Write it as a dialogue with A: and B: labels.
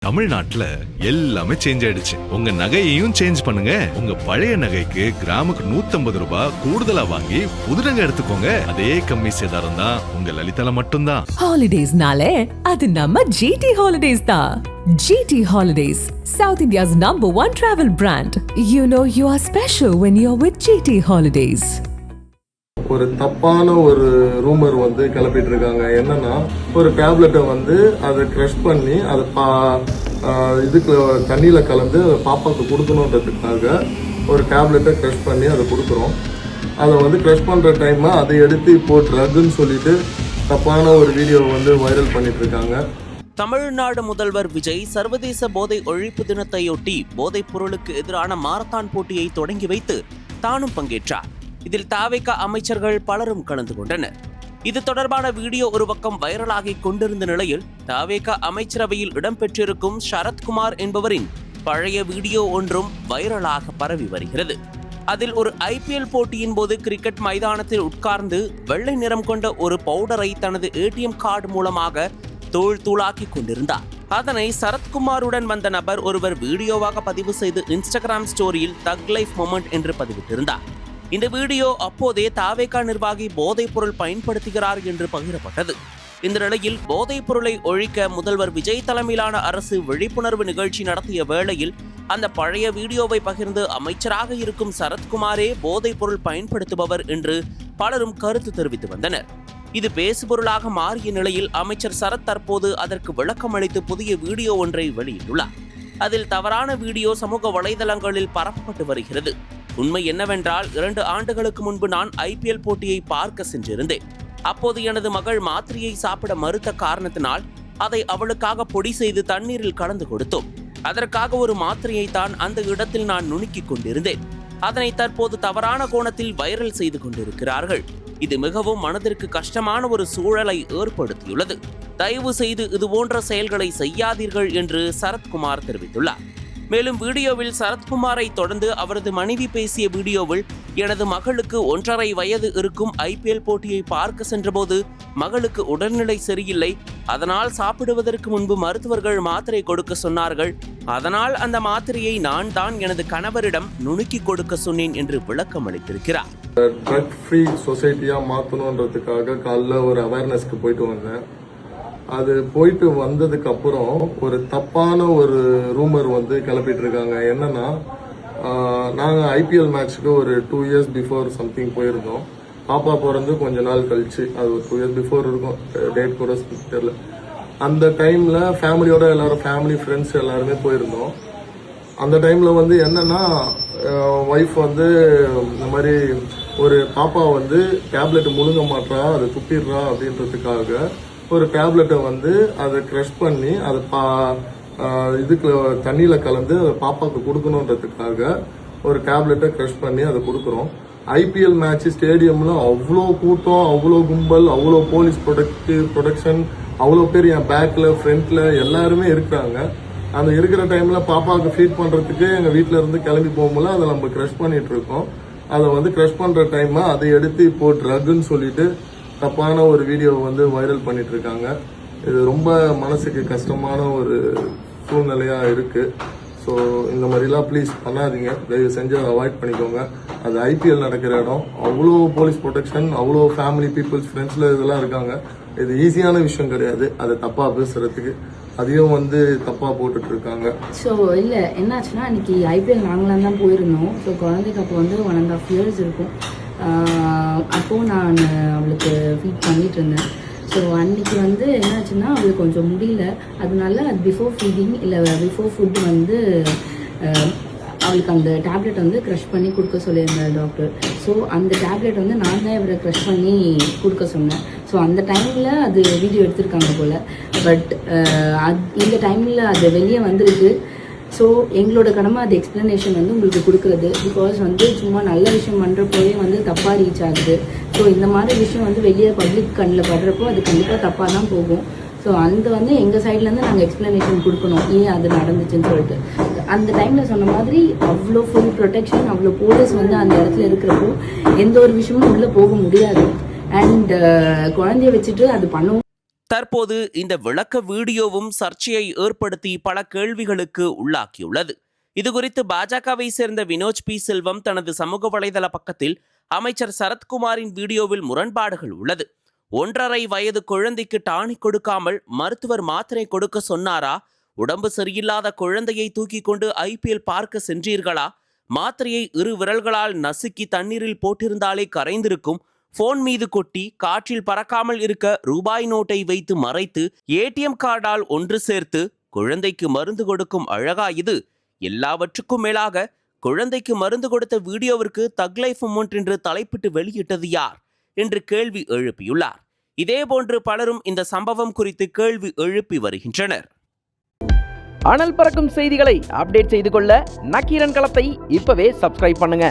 A: தமிழ்நாட்டுல எல்லாமே சேஞ்ச் ஆயிடுச்சு. உங்க நகையையும் சேஞ்ச் பண்ணுங்க. உங்க பழைய நகைக்கு கிராமுக்கு 150 ரூபாய் கூடுதலா வாங்கி புது நகை எடுத்துக்கோங்க. அதே கம்மி சேதாரம் தான் உங்க லலிதால மட்டும்தான்.
B: ஹாலிடேஸ்னாலே அது நம்ம ஜிடி ஹாலிடேஸ் தான். GT Holidays, South India's #1 travel brand. You know you are special when you're with GT Holidays.
C: ஒரு தப்பான ஒரு ரூமர் வந்து கிளப்பிட்டு இருக்காங்க. என்னன்னா, ஒரு டேப்லெட்டை வந்து அதை க்ரஷ் பண்ணி அதை இதுக்கு தண்ணியில் கலந்து அதை பாப்பாவுக்கு கொடுக்கணுன்றதுக்காக ஒரு டேப்லெட்டை க்ரஷ் பண்ணி அதை கொடுக்குறோம். அதை வந்து க்ரஷ் பண்ணுற டைமை அதை எடுத்து இப்போ ட்ரக்குன்னு சொல்லிட்டு தப்பான ஒரு வீடியோ வந்து வைரல் பண்ணிட்டு இருக்காங்க.
D: தமிழ்நாடு முதல்வர் விஜய் சர்வதேச போதை ஒழிப்பு தினத்தையொட்டி போதைப் பொருளுக்கு எதிரான மாரத்தான் போட்டியை தொடங்கி வைத்து தானும் பங்கேற்றார். இதில் தாவேகா அமைச்சர்கள் பலரும் கலந்து கொண்டனர். இது தொடர்பான வீடியோ ஒரு பக்கம் வைரலாகி கொண்டிருந்த நிலையில் தாவேகா அமைச்சரவையில் இடம்பெற்றிருக்கும் சரத்குமார் என்பவரின் பழைய வீடியோ ஒன்றும் வைரலாக பரவி வருகிறது. அதில் ஒரு IPL போட்டியின் போது கிரிக்கெட் மைதானத்தில் உட்கார்ந்து வெள்ளை நிறம் கொண்ட ஒரு பவுடரை தனது ATM கார்டு மூலமாக தூள் தூளாக்கி கொண்டிருந்தார். அதனை சரத்குமாருடன் வந்த நபர் ஒருவர் வீடியோவாக பதிவு செய்து இன்ஸ்டாகிராம் ஸ்டோரியில் தக் லைஃப் மொமெண்ட் என்று பதிவிட்டிருந்தார். இந்த வீடியோ அப்போதே தாவேகா நிர்வாகி போதைப் பொருள் பயன்படுத்துகிறார் என்று பகிரப்பட்டது. இந்த நிலையில் போதைப் பொருளை ஒழிக்க முதல்வர் விஜய் தலைமையிலான அரசு விழிப்புணர்வு நிகழ்ச்சி நடத்திய வேளையில் அந்த பழைய வீடியோவை பகிர்ந்து அமைச்சராக இருக்கும் சரத்குமாரே போதைப் பொருள் பயன்படுத்துபவர் என்று பலரும் கருத்து தெரிவித்து வந்தனர். இது பேசுபொருளாக மாறிய நிலையில் அமைச்சர் சரத் தற்போது அதற்கு விளக்கம் அளித்து புதிய வீடியோ ஒன்றை வெளியிட்டுள்ளார். அதில் தவறான வீடியோ சமூக வலைதளங்களில் பரப்பப்பட்டு வருகிறது. உண்மை என்னவென்றால் 2 ஆண்டுகளுக்கு முன்பு நான் IPL போட்டியை பார்க்க சென்றிருந்தேன். அப்போது எனது மகள் மாத்திரையை சாப்பிட மறுத்த காரணத்தினால் அதை அவளுக்காக பொடி செய்து தண்ணீரில் கலந்து கொடுத்தோம். அதற்காக ஒரு மாத்திரையை தான் அந்த இடத்தில் நான் நுணுக்கிக் கொண்டிருந்தேன். அதனை தற்போது தவறான கோணத்தில் வைரல் செய்து கொண்டிருக்கிறார்கள். இது மிகவும் மனதிற்கு கஷ்டமான ஒரு சூழலை ஏற்படுத்தியுள்ளது. தயவு செய்து இதுபோன்ற செயல்களை செய்யாதீர்கள் என்று சரத்குமார் தெரிவித்துள்ளார். மேலும் வீடியோவில் சரத்குமாரை தொடர்ந்து அவரது மனைவி பேசிய வீடியோவில், எனது மகளுக்கு 1.5 வயது இருக்கும் IPL போட்டியை பார்க்க சென்றபோது மகளுக்கு உடல்நிலை சரியில்லை. அதனால் சாப்பிடுவதற்கு முன்பு மருத்துவர்கள் மாத்திரை கொடுக்க சொன்னார்கள். அதனால் அந்த மாத்திரையை நான் தான் எனது கணவரிடம் நுணுக்கி கொடுக்க சொன்னேன் என்று விளக்கம் அளித்திருக்கிறார்.
C: ட்ரக் ஃப்ரீ சொசைட்டியா மாற்றணுன்றதுக்காக காலைல ஒரு அவேர்னஸ்க்கு போயிட்டு வந்தேன். அது போயிட்டு வந்ததுக்கு அப்புறம் ஒரு தப்பான ஒரு ரூமர் வந்து கிளப்பிட்டு இருக்காங்க. என்னன்னா, நாங்கள் IPL மேட்ச்சுக்கு ஒரு 2 years பிஃபோர் சம்திங் போயிருந்தோம். பாப்பா பிறந்து கொஞ்ச நாள் கழிச்சு, அது ஒரு 2 years பிஃபோர் இருக்கும், டேட் கூட தெரியல. அந்த டைம்ல ஃபேமிலியோட எல்லாரும் ஃபேமிலி ஃப்ரெண்ட்ஸ் எல்லாருமே போயிருந்தோம். அந்த டைம்ல வந்து என்னன்னா, ஒய்ஃப் வந்து இந்த மாதிரி ஒரு பாப்பா வந்து டேப்லெட் முழுங்க மாட்டா, அதை துப்பிடுறா அப்படின்றதுக்காக ஒரு டேப்லெட்டை வந்து அதை க்ரஷ் பண்ணி அதை இதுக்கு தண்ணியில் கலந்து அதை பாப்பாவுக்கு கொடுக்கணுன்றதுக்காக ஒரு டேப்லெட்டை க்ரஷ் பண்ணி அதை கொடுக்குறோம். IPL மேட்ச் ஸ்டேடியம்ல அவ்வளோ கூட்டம், அவ்வளோ கும்பல், அவ்வளோ போலீஸ் ப்ரொடெக்ஷன், அவ்வளோ பேர் என் பேக்கில் ஃப்ரண்ட்ல எல்லாருமே இருக்கிறாங்க. அந்த இருக்கிற டைம்ல பாப்பாவுக்கு ஃபீட் பண்ணுறதுக்கு எங்கள் வீட்டில் இருந்து கிளம்பி போகும்போது அதை நம்ம க்ரஷ் பண்ணிட்டு இருக்கோம். அதை வந்து க்ரஷ் பண்ணுற டைமை அதை எடுத்து இப்போ ட்ரக்குன்னு சொல்லிட்டு தப்பான ஒரு வீடியோ வந்து வைரல் பண்ணிட்டு இருக்காங்க. இது ரொம்ப மனசுக்கு கஷ்டமான ஒரு சூழ்நிலையா இருக்கு. ஸோ இந்த மாதிரிலாம் ப்ளீஸ் பண்ணாதீங்க, தயவு செஞ்சு அவாய்ட் பண்ணிக்கோங்க. அது IPL நடக்கிற இடம், அவ்வளோ போலீஸ் ப்ரொடெக்ஷன், அவ்வளோ ஃபேமிலி பீப்புள்ஸ் ஃப்ரெண்ட்ஸில் இதெல்லாம் இருக்காங்க. இது ஈஸியான விஷயம் கிடையாது அதை தப்பாக பேசுறதுக்கு. அதையும் வந்து தப்பாக போட்டுட்டு இருக்காங்க.
E: ஸோ இல்லை என்னாச்சுன்னா, அன்றைக்கி IPL நாங்களாம் தான் போயிருந்தோம். ஸோ குழந்தைக்கு அப்போ வந்து 1.5 years இருக்கும். அப்போது நான் அவளுக்கு ஃபீட் பண்ணிகிட்டு இருந்தேன். ஸோ அன்றைக்கி வந்து என்னாச்சுன்னா, அவளுக்கு கொஞ்சம் முடியல. அதனால அது பிஃபோர் ஃபீடிங் இல்லை பிஃபோர் ஃபுட் வந்து அவளுக்கு அந்த டேப்லெட் வந்து க்ரஷ் பண்ணி கொடுக்க சொல்லியிருந்தார் டாக்டர். ஸோ அந்த டேப்லெட் வந்து நான் தான் இவரை க்ரஷ் பண்ணி கொடுக்க சொன்னேன். ஸோ அந்த டைமில் அது வீடியோ எடுத்திருக்காங்க போல். பட் இந்த டைமில் அது வெளியே வந்திருக்கு. ஸோ எங்களோட கடமை அது எக்ஸ்ப்ளனேஷன் வந்து உங்களுக்கு கொடுக்குறது. பிகாஸ் வந்து சும்மா நல்ல விஷயம் பண்ணுறப்போவே வந்து தப்பாக ரீச் ஆகுது. ஸோ இந்த மாதிரி விஷயம் வந்து வெளியே பப்ளிக் கண்ணில் படுறப்போ அது கண்டிப்பாக தப்பாக தான் போகும். ஸோ அந்த வந்து எங்கள் சைட்லேருந்து நாங்கள் எக்ஸ்ப்ளனேஷன் கொடுக்கணும், ஏன் அது நடந்துச்சுன்னு சொல்லிட்டு. அந்த டைமில் சொன்ன மாதிரி அவ்வளோ ஃபுல் ப்ரொடெக்ஷன், அவ்வளோ போலீஸ் வந்து அந்த இடத்துல இருக்கிறப்போ எந்த ஒரு விஷயமும் உள்ளே போக முடியாது. அண்ட் குழந்தைய வச்சுட்டு அது பண்ணவும்
D: தற்போது இந்த விளக்க வீடியோவும் சர்ச்சையை ஏற்படுத்தி பல கேள்விகளுக்கு உள்ளாக்கியுள்ளது. இதுகுறித்து பாஜகவை சேர்ந்த வினோஜ் பி செல்வம் தனது சமூக வலைதள பக்கத்தில் அமைச்சர் சரத்குமாரின் வீடியோவில் முரண்பாடுகள் உள்ளது. 1.5 வயது குழந்தைக்கு டானிக் கொடுக்காமல் மருத்துவர் மாத்திரை கொடுக்க சொன்னாரா? உடம்பு சரியில்லாத குழந்தையை தூக்கி கொண்டு IPL பார்க்க சென்றீர்களா? மாத்திரையை 2 விரல்களால் நசுக்கி தண்ணீரில் போட்டிருந்தாலே கரைந்திருக்கும். போன் மீது கொட்டி காற்றில் பறக்காமல் இருக்க ரூபாய் நோட்டை வைத்து மறைத்து ATM கார்டால் ஒன்று சேர்த்து குழந்தைக்கு மருந்து கொடுக்கும் அழகா இது? எல்லாவற்றுக்கும் மேலாக குழந்தைக்கு மருந்து கொடுத்த வீடியோவிற்கு தக் லைஃப் மூமெண்ட் என்று தலைப்பிட்டு வெளியிட்டது யார் என்று கேள்வி எழுப்பியுள்ளார். இதேபோன்று பலரும் இந்த சம்பவம் குறித்து கேள்வி எழுப்பி வருகின்றனர்.
F: அனல் பறக்கும் செய்திகளை அப்டேட் செய்து கொள்ள நக்கீரன் களத்தை இப்பவே சப்ஸ்கிரைப் பண்ணுங்க.